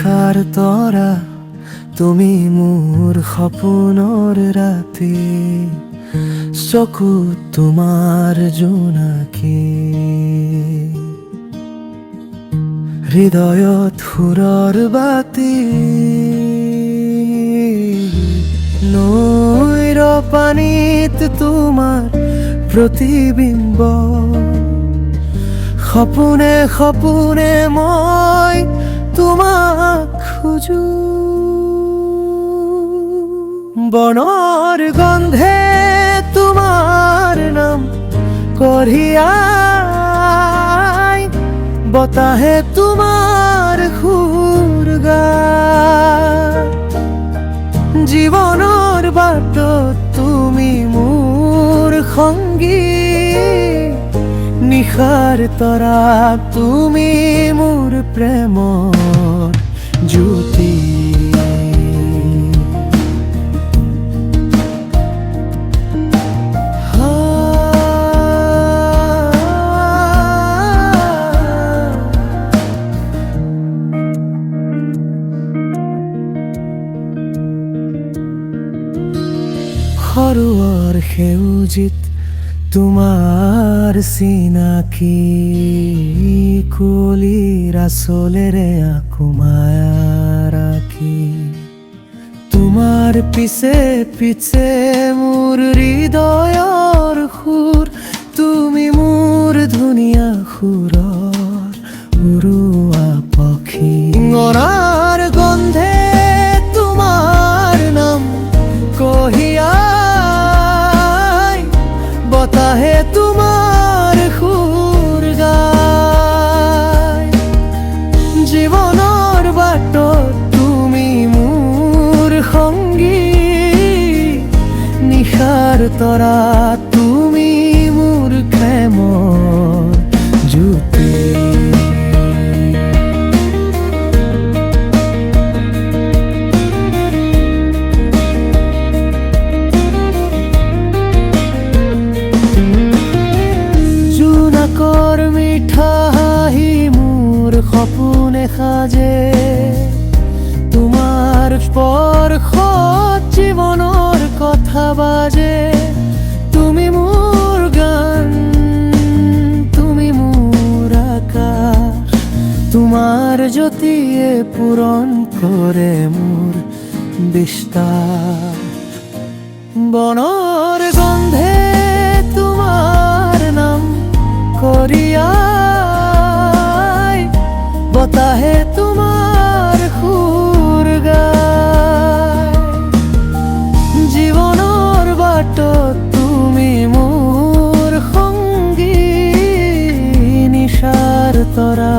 নিশাৰ তৰা তুমি মোৰ সপোনৰ ৰাতি চকুত তোমাৰ জোনাকী হৃদয়ত সুৰৰ বাতি নৈৰ পানীত তোমাৰ প্ৰতিবিম্ব সপোনে সপোনে মই তোমাক খোজো বনৰ গন্ধে তোমাৰ নাম কঢ়িয়াই বতাহে তোমাৰ সুৰ গায় জীৱনৰ বাটত তুমি মোৰ সংগী নিশাৰ তৰা তুমি মোৰ প্ৰেমৰ জ্যোতি সৰুৰ সেউজিত তোমাৰ চিনাকি কুলিৰ আঁচলেৰে মায়া ৰাখি তোমাৰ পিছে পিছে মোৰ হৃদয়ৰ সুৰ তুমি মোৰ ধুনীয়া সুৰৰ উৰুৱা পক্ষী অনাৰ গন্ধে তোমাৰ নাম কঢ়িয়াই বতাহে তোমাৰ সুৰ গায় জীৱনৰ বাটত তুমি মোৰ সংগী নিশাৰ তৰা তুমি মোৰ প্ৰেমৰ জ্যোতি মিঠা হাঁহি মোৰ সপোনে সাজে তোমাৰ স্পৰ্শত জীৱনৰ কথা বাজে তুমি মোৰ গান তুমি মোৰ আকাশ তোমাৰ জ্যোতিয়ে পূৰণ কৰে মোৰ বিশ্বাস বনৰ গন্ধে তোমাৰ নাম কঢ়িয়াই বতাহে তোমাৰ সুৰ গায় জীৱনৰ বাটত তুমি মোৰ সংগী নিশাৰ তৰা